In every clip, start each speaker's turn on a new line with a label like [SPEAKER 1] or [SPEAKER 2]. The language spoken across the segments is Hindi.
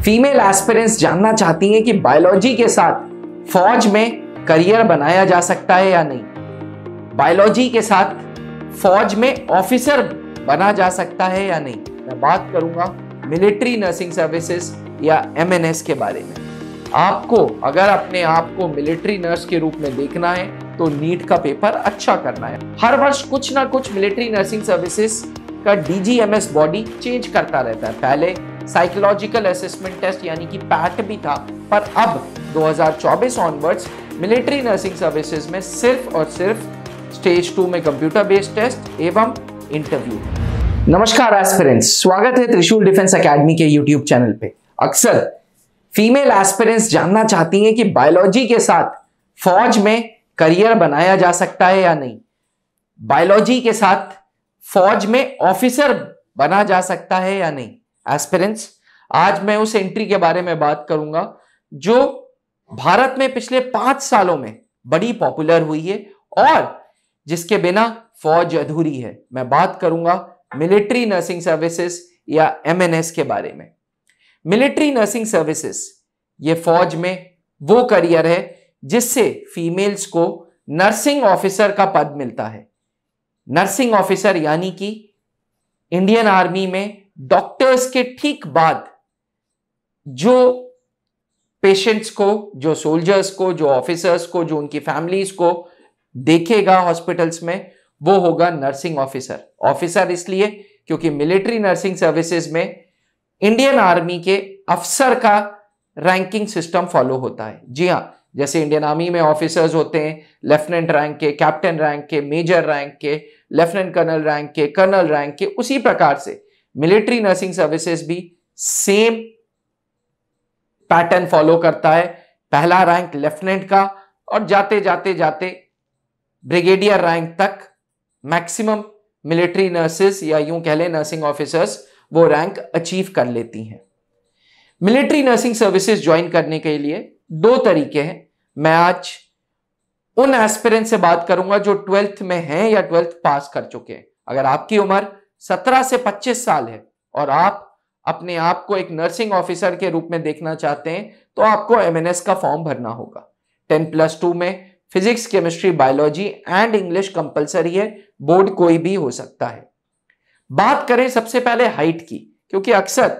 [SPEAKER 1] फीमेल एस्पिरेंट्स जानना चाहती हैं कि बायोलॉजी के साथ फौज में करियर बनाया जा सकता है या नहीं, बायोलॉजी के साथ फौज में ऑफिसर बना जा सकता है या नहीं। मैं बात करूंगा मिलिट्री नर्सिंग सर्विसेज या एमएनएस के बारे में। आपको अगर अपने आप को मिलिट्री नर्स के रूप में देखना है तो नीट का पेपर अच्छा करना है। हर वर्ष कुछ ना कुछ मिलिट्री नर्सिंग सर्विसेज का डीजीएमएस बॉडी चेंज करता रहता है। पहले साइकोलॉजिकल असेसमेंट टेस्ट यानी कि पैट भी था, पर अब 2024 ऑनवर्ड्स मिलिट्री नर्सिंग सर्विसेज में सिर्फ और सिर्फ स्टेज 2 में कंप्यूटर बेस्ड टेस्ट एवं इंटरव्यू। नमस्कार एस्पिरेंट्स, स्वागत है त्रिशूल डिफेंस एकेडमी के यूट्यूब चैनल पे। अक्सर फीमेल एस्पिरेंट्स जानना चाहती हैं कि बायोलॉजी के साथ फौज में करियर बनाया जा सकता है या नहीं, बायोलॉजी के साथ फौज में ऑफिसर बना जा सकता है या नहीं। एस्पिरेंट्स, आज मैं उस एंट्री के बारे में बात करूंगा जो भारत में पिछले 5 सालों में बड़ी पॉपुलर हुई है और जिसके बिना फौज अधूरी है। मैं बात करूंगा मिलिट्री नर्सिंग सर्विसेज या एमएनएस के बारे में। मिलिट्री नर्सिंग सर्विसेज ये फौज में वो करियर है जिससे फीमेल्स को नर्सिंग ऑफिसर का पद मिलता है। नर्सिंग ऑफिसर यानी कि इंडियन आर्मी में डॉक्टर्स के ठीक बाद जो पेशेंट्स को, जो सोल्जर्स को, जो ऑफिसर्स को, जो उनकी फैमिलीज को देखेगा हॉस्पिटल्स में, वो होगा नर्सिंग ऑफिसर। ऑफिसर इसलिए क्योंकि मिलिट्री नर्सिंग सर्विसेज में इंडियन आर्मी के अफसर का रैंकिंग सिस्टम फॉलो होता है। जी हां, जैसे इंडियन आर्मी में ऑफिसर्स होते हैं लेफ्टिनेंट रैंक के, कैप्टन रैंक के, मेजर रैंक के, लेफ्टिनेंट कर्नल रैंक के, कर्नल रैंक के, उसी प्रकार से मिलिट्री नर्सिंग सर्विसेज भी सेम पैटर्न फॉलो करता है। पहला रैंक लेफ्टिनेंट का और जाते जाते जाते ब्रिगेडियर रैंक तक मैक्सिमम मिलिट्री नर्सेस या यूं कह लें नर्सिंग ऑफिसर्स वो रैंक अचीव कर लेती हैं। मिलिट्री नर्सिंग सर्विसेज ज्वाइन करने के लिए 2 तरीके हैं। मैं आज उन एस्पिरेंट से बात करूंगा जो 12th में हैं या 12th पास कर चुके हैं। अगर आपकी उम्र 17 से 25 साल है और आप अपने आप को एक नर्सिंग ऑफिसर के रूप में देखना चाहते हैं तो आपको एमएनएस का फॉर्म भरना होगा। 10+2 में physics, chemistry, biology and English compulsory है। बोर्ड कोई भी हो सकता है। बात करें सबसे पहले हाइट की, क्योंकि अक्सर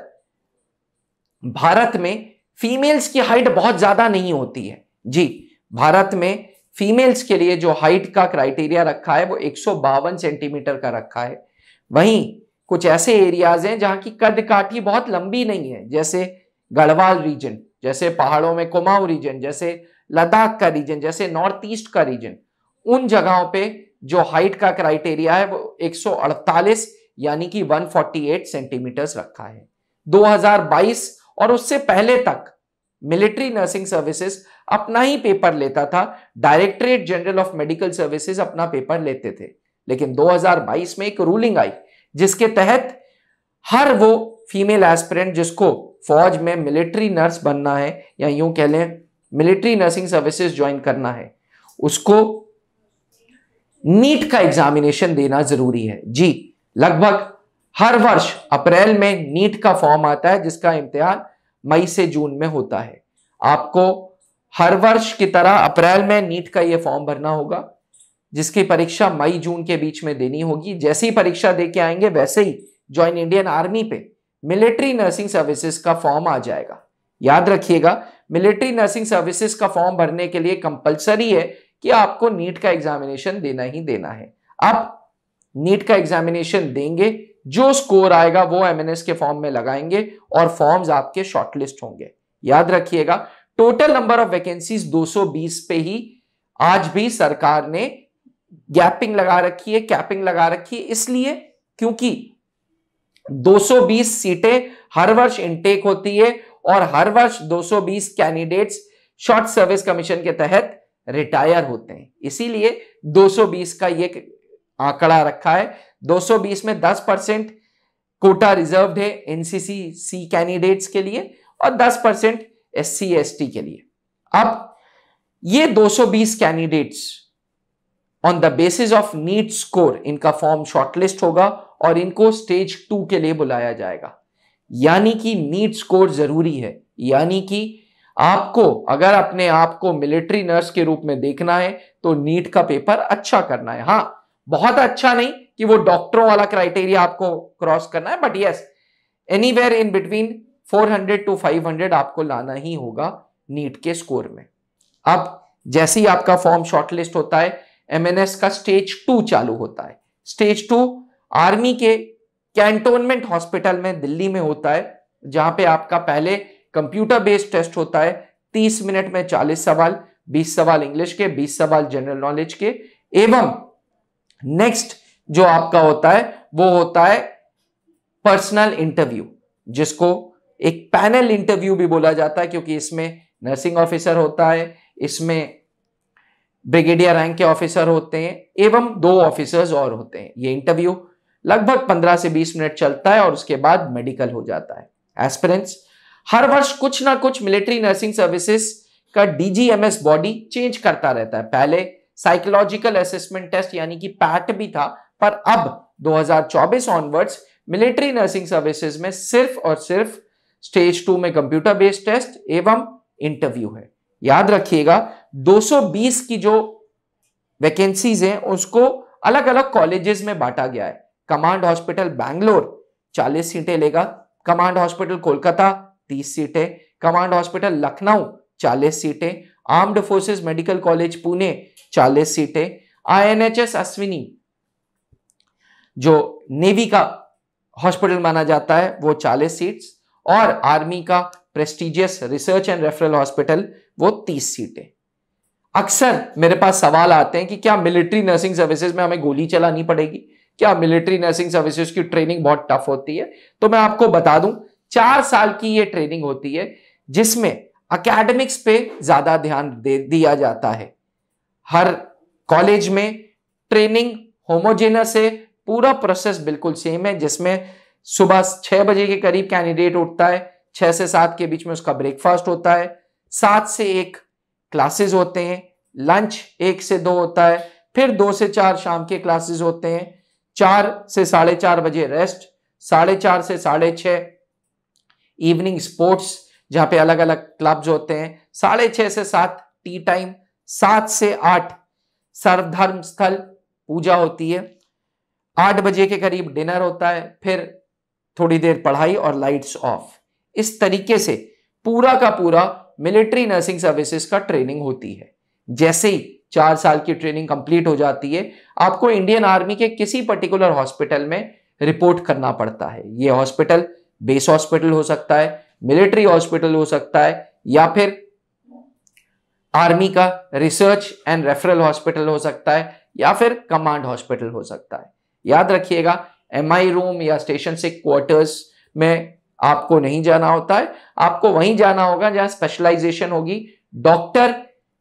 [SPEAKER 1] भारत में फीमेल्स की हाइट बहुत ज्यादा नहीं होती है। जी, भारत में फीमेल्स के लिए जो हाइट का क्राइटेरिया रखा है वो 152 सेंटीमीटर का रखा है। वहीं कुछ ऐसे एरियाज हैं जहां की कद काठी बहुत लंबी नहीं है, जैसे गढ़वाल रीजन, जैसे पहाड़ों में कुमाऊं रीजन, जैसे लद्दाख का रीजन, जैसे नॉर्थ ईस्ट का रीजन। उन जगहों पे जो हाइट का क्राइटेरिया है वो 148 यानी कि 148 सेंटीमीटर्स रखा है। 2022 और उससे पहले तक मिलिट्री नर्सिंग सर्विसेज अपना ही पेपर लेता था। Directorate general of medical services अपना पेपर लेते थे, लेकिन 2022 में एक रूलिंग आई जिसके तहत हर वो फीमेल एस्पिरेंट जिसको फौज में मिलिट्री नर्स बनना है या यूं कह लें मिलिट्री नर्सिंग सर्विसेज ज्वाइन करना है, उसको नीट का एग्जामिनेशन देना जरूरी है। जी, लगभग हर वर्ष अप्रैल में नीट का फॉर्म आता है जिसका इम्तिहान मई से जून में होता है। आपको हर वर्ष की तरह अप्रैल में नीट का यह फॉर्म भरना होगा जिसकी परीक्षा मई जून के बीच में देनी होगी। जैसे ही परीक्षा दे के आएंगे वैसे ही ज्वाइन इंडियन आर्मी पे मिलिट्री नर्सिंग सर्विसेज का फॉर्म आ जाएगा। याद रखिएगा, मिलिट्री नर्सिंग सर्विसेज का फॉर्म भरने के लिए कंपलसरी है कि आपको नीट का एग्जामिनेशन देना ही देना है। आप नीट का एग्जामिनेशन देंगे, जो स्कोर आएगा वो एमएनएस के फॉर्म में लगाएंगे और फॉर्म्स आपके शॉर्टलिस्ट होंगे। याद रखिएगा, टोटल नंबर ऑफ वैकेंसीज 220 पे ही आज भी सरकार ने गैपिंग लगा रखी है, कैपिंग लगा रखी है, इसलिए क्योंकि 220 सीटें हर वर्ष इनटेक होती है और हर वर्ष 220 कैंडिडेट्स शॉर्ट सर्विस कमीशन के तहत रिटायर होते हैं। इसीलिए 220 का ये आंकड़ा रखा है। 220 में 10% कोटा रिजर्व्ड है एनसीसी सी कैंडिडेट्स के लिए और 10% एससी एसटी के लिए। अब ये 220 candidates on the basis of NEET score इनका फॉर्म शॉर्टलिस्ट होगा और इनको स्टेज 2 के लिए बुलाया जाएगा। यानी कि नीट स्कोर जरूरी है। यानी कि आपको अगर अपने आप को मिलिट्री नर्स के रूप में देखना है तो नीट का पेपर अच्छा करना है। हाँ, बहुत अच्छा नहीं कि वो डॉक्टरों वाला क्राइटेरिया आपको क्रॉस करना है, but yes, anywhere in between 400 to 500 आपको लाना ही होगा नीट के स्कोर में। अब जैसे ही आपका फॉर्म शॉर्टलिस्ट होता है, एमएनएस का स्टेज 2 चालू होता है। स्टेज 2 आर्मी के कैंटोनमेंट हॉस्पिटल में दिल्ली में होता है, जहां पे आपका पहले कंप्यूटर बेस्ड टेस्ट होता है। 30 मिनट में 40 सवाल, 20 सवाल इंग्लिश के, 20 सवाल जनरल नॉलेज के, एवं नेक्स्ट जो आपका होता है वो होता है पर्सनल इंटरव्यू, जिसको एक पैनल इंटरव्यू भी बोला जाता है, क्योंकि इसमें नर्सिंग ऑफिसर होता है, इसमें ब्रिगेडियर रैंक के ऑफिसर होते हैं, एवं 2 ऑफिसर्स और होते हैं। ये इंटरव्यू लगभग 15 से 20 मिनट चलता है और उसके बाद मेडिकल हो जाता है। एस्पिरेंट्स हर वर्ष कुछ ना कुछ मिलिट्री नर्सिंग सर्विसेज का डीजीएमएस बॉडी चेंज करता रहता है। पहले साइकोलॉजिकल असेसमेंट टेस्ट यानी कि पैट भी था, पर अब 2024 ऑनवर्ड्स मिलिट्री नर्सिंग सर्विसेज में सिर्फ और सिर्फ स्टेज 2 में कंप्यूटर बेस्ड टेस्ट एवं इंटरव्यू है। याद रखिएगा 220 की जो वैकेंसीज हैं उसको अलग अलग कॉलेजेस में बांटा गया है। कमांड हॉस्पिटल बैंगलोर 40 सीटें लेगा, कमांड हॉस्पिटल कोलकाता 30 सीटें, कमांड हॉस्पिटल लखनऊ 40 सीटें, armed forces medical college Pune 40 सीटें, आईएनएचएस अश्विनी जो नेवी का हॉस्पिटल माना जाता है वो 40 सीट्स, और आर्मी का prestigious research and referral hospital वो 30 सीटें। अक्सर मेरे पास सवाल आते हैं कि क्या मिलिट्री नर्सिंग सर्विसेज में हमें गोली चलानी पड़ेगी, क्या मिलिट्री नर्सिंग सर्विसेज की ट्रेनिंग बहुत टफ होती है? तो मैं आपको बता दूं 4 साल की ये ट्रेनिंग होती है, जिसमें एकेडमिक्स पे ज्यादा ध्यान दिया जाता है। हर कॉलेज में ट्रेनिंग होमोजेनस है, पूरा प्रोसेस बिल्कुल सेम है, जिसमें सुबह 6 बजे के करीब कैंडिडेट उठता है, 6 से 7 के बीच में उसका ब्रेकफास्ट होता है, 7 से 1 क्लासेस होते हैं, लंच 1 से 2 होता है, फिर 2 से 4 शाम के क्लासेस होते हैं, 4 से 4:30 बजे रेस्ट, 4:30 से 6:30 इवनिंग स्पोर्ट्स जहां पे अलग अलग क्लब्स होते हैं, 6:30 से 7 टी टाइम, 7 से 8 सर्वधर्म स्थल पूजा होती है, 8 बजे के करीब डिनर होता है, फिर थोड़ी देर पढ़ाई और लाइट्स ऑफ। इस तरीके से पूरा का पूरा मिलिट्री नर्सिंग सर्विसेज का ट्रेनिंग होती है। जैसे ही 4 साल की ट्रेनिंग कंप्लीट हो जाती है, आपको इंडियन आर्मी के किसी पर्टिकुलर हॉस्पिटल में रिपोर्ट करना पड़ता है। यह हॉस्पिटल बेस हॉस्पिटल हो सकता है, मिलिट्री हॉस्पिटल हो सकता है, या फिर आर्मी का रिसर्च एंड रेफरल हॉस्पिटल हो सकता है, या फिर कमांड हॉस्पिटल हो सकता है। याद रखिएगा एमआई रूम या स्टेशन से क्वार्टर्स में आपको नहीं जाना होता है, आपको वहीं जाना होगा जहां स्पेशलाइजेशन होगी, डॉक्टर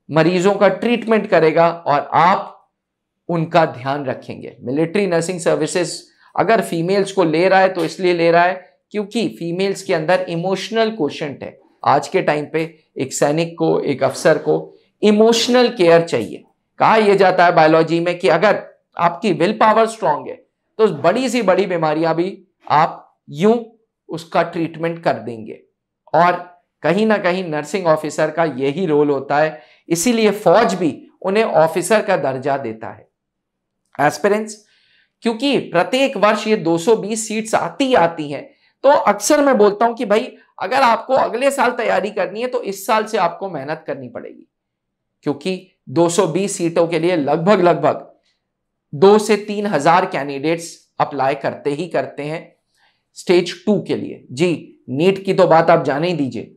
[SPEAKER 1] मरीजों का ट्रीटमेंट करेगा और आप उनका ध्यान रखेंगे। मिलिट्री नर्सिंग सर्विसेज अगर फीमेल्स को ले रहा है तो इसलिए ले रहा है क्योंकि फीमेल्स के अंदर इमोशनल क्वोशंट है। आज के टाइम पे एक सैनिक को, एक अफसर को इमोशनल केयर चाहिए। कहा यह जाता है बायोलॉजी में कि अगर आपकी विल पावर स्ट्रांग है तो बड़ी सी बड़ी बीमारियां भी आप यूं उसका ट्रीटमेंट कर देंगे, और कहीं ना कहीं नर्सिंग ऑफिसर का यही रोल होता है, इसीलिए फौज भी उन्हें ऑफिसर का दर्जा देता है। एस्पिरेंट्स, क्योंकि प्रत्येक वर्ष ये 220 सीट्स आती हैं, तो अक्सर मैं बोलता हूं कि भाई अगर आपको अगले साल तैयारी करनी है तो इस साल से आपको मेहनत करनी पड़ेगी, क्योंकि 220 सीटों के लिए लगभग 2 से 3 हजार कैंडिडेट्स अप्लाई करते ही करते हैं स्टेज 2 के लिए। जी, नीट की तो बात आप जाने ही दीजिए।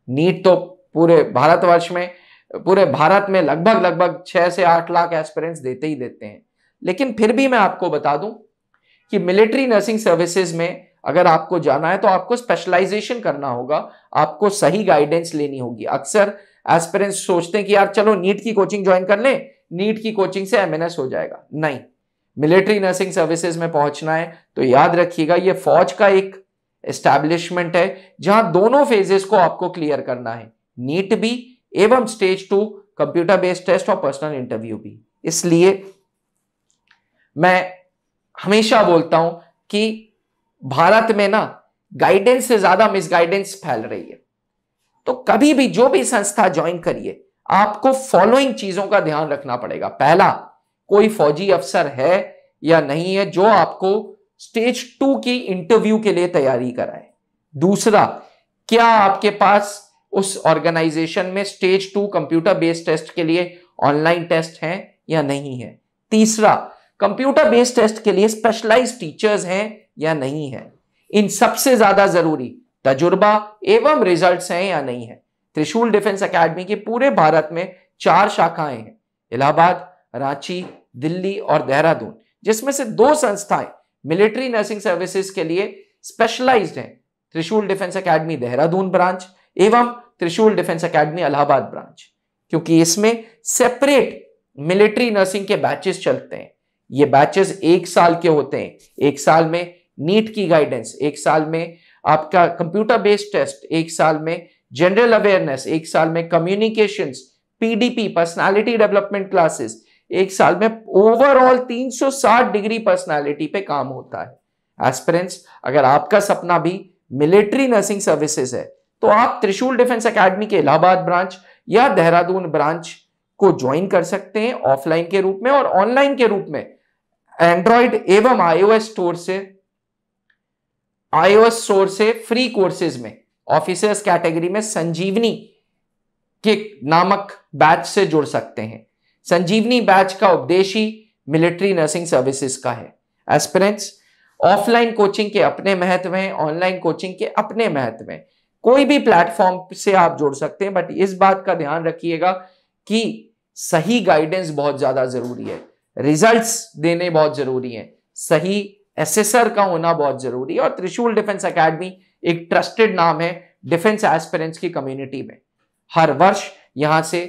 [SPEAKER 1] नीट तो पूरे भारतवर्ष में, पूरे भारत में लगभग 6 से 8 लाख एस्पिरेंट्स देते ही देते हैं। लेकिन फिर भी मैं आपको बता दूं कि मिलिट्री नर्सिंग सर्विसेज में अगर आपको जाना है तो आपको स्पेशलाइजेशन करना होगा, आपको सही गाइडेंस लेनी होगी। अक्सर एस्पिरेंट्स सोचते हैं कि यार चलो नीट की कोचिंग ज्वाइन कर लें, नीट की कोचिंग से एमएनएस हो जाएगा। नहीं, मिलिट्री नर्सिंग सर्विसेज में पहुंचना है तो याद रखिएगा ये फौज का एक एस्टैब्लिशमेंट है जहां दोनों फेजेस को आपको क्लियर करना है, नीट भी एवं स्टेज 2 कंप्यूटर बेस्ड टेस्ट और पर्सनल इंटरव्यू भी। इसलिए मैं हमेशा बोलता हूं कि भारत में ना गाइडेंस से ज्यादा मिसगाइडेंस फैल रही है। तो कभी भी जो भी संस्था ज्वाइन करिए, आपको फॉलोइंग चीजों का ध्यान रखना पड़ेगा। पहला, कोई फौजी अफसर है या नहीं है जो आपको स्टेज 2 की इंटरव्यू के लिए तैयारी कराए। दूसरा, क्या आपके पास उस ऑर्गेनाइजेशन में स्टेज 2 कंप्यूटर बेस्ड टेस्ट के लिए ऑनलाइन टेस्ट हैं या नहीं है। तीसरा, कंप्यूटर बेस्ड टेस्ट के लिए स्पेशलाइज्ड टीचर्स हैं या नहीं है। इन सबसे ज्यादा जरूरी तजुर्बा एवं रिजल्ट्स हैं या नहीं है। त्रिशूल डिफेंस एकेडमी की पूरे भारत में 4 शाखाएं हैं, इलाहाबाद, रांची, दिल्ली और देहरादून, जिसमें से 2 संस्थाएं मिलिट्री नर्सिंग सर्विसेज के लिए स्पेशलाइज्ड हैं, त्रिशूल डिफेंस एकेडमी देहरादून ब्रांच एवं त्रिशूल डिफेंस एकेडमी इलाहाबाद ब्रांच, क्योंकि इसमें सेपरेट मिलिट्री नर्सिंग के बैचेस चलते हैं। ये बैचेस 1 साल के होते हैं। 1 साल में नीट की गाइडेंस, 1 साल में आपका कंप्यूटर बेस्ड टेस्ट, 1 साल में जनरल अवेयरनेस, 1 साल में communications, PDP personality development classes, 1 साल में ओवरऑल 360 डिग्री पर्सनालिटी पे काम होता है। एस्पिरेंट्स, अगर आपका सपना भी मिलिट्री नर्सिंग सर्विसेज है तो आप त्रिशूल डिफेंस एकेडमी के इलाहाबाद ब्रांच या देहरादून ब्रांच को ज्वाइन कर सकते हैं ऑफलाइन के रूप में, और ऑनलाइन के रूप में एंड्रॉइड एवं आईओएस स्टोर से फ्री कोर्सेज में ऑफिसर्स कैटेगरी में संजीवनी के नामक बैच से जुड़ सकते हैं। संजीवनी बैच का उपदेश मिलिट्री नर्सिंग सर्विसेज का है। एस्पिरेंट्स, ऑफलाइन कोचिंग के अपने महत्व हैं, ऑनलाइन कोचिंग के अपने महत्व हैं। कोई भी प्लेटफॉर्म से आप जुड़ सकते हैं, बट इस बात का ध्यान रखिएगा कि सही गाइडेंस बहुत ज्यादा जरूरी है, रिजल्ट्स देने बहुत जरूरी है, सही एसेसर का होना बहुत जरूरी है। और त्रिशूल डिफेंस एकेडमी एक ट्रस्टेड नाम है डिफेंस एस्पिरेंट्स की कम्युनिटी में। हर वर्ष यहां से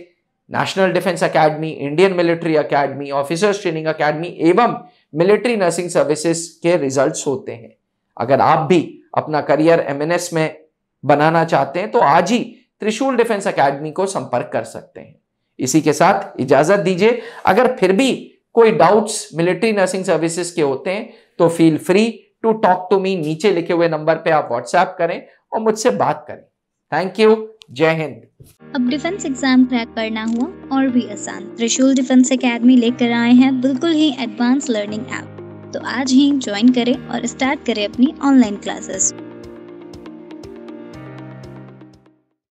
[SPEAKER 1] national defence academy, Indian military academy, officers training academy एवं मिलिट्री नर्सिंग सर्विसेज के रिजल्ट्स होते हैं। अगर आप भी अपना करियर एमएनएस में बनाना चाहते हैं तो आज ही त्रिशूल डिफेंस एकेडमी को संपर्क कर सकते हैं। इसी के साथ इजाजत दीजिए। अगर फिर भी कोई डाउट्स मिलिट्री नर्सिंग सर्विसेज के होते हैं तो feel free to talk to me. नीचे लिखे हुए नंबर पे आप व्हाट्सएप करें और मुझसे बात करें। Thank you. जय हिंद।
[SPEAKER 2] अब डिफेंस एग्जाम क्रैक करना हुआ और भी आसान, त्रिशूल डिफेंस एकेडमी लेकर आए हैं बिल्कुल ही एडवांस लर्निंग ऐप। तो आज ही ज्वाइन करें और स्टार्ट करें अपनी ऑनलाइन क्लासेस।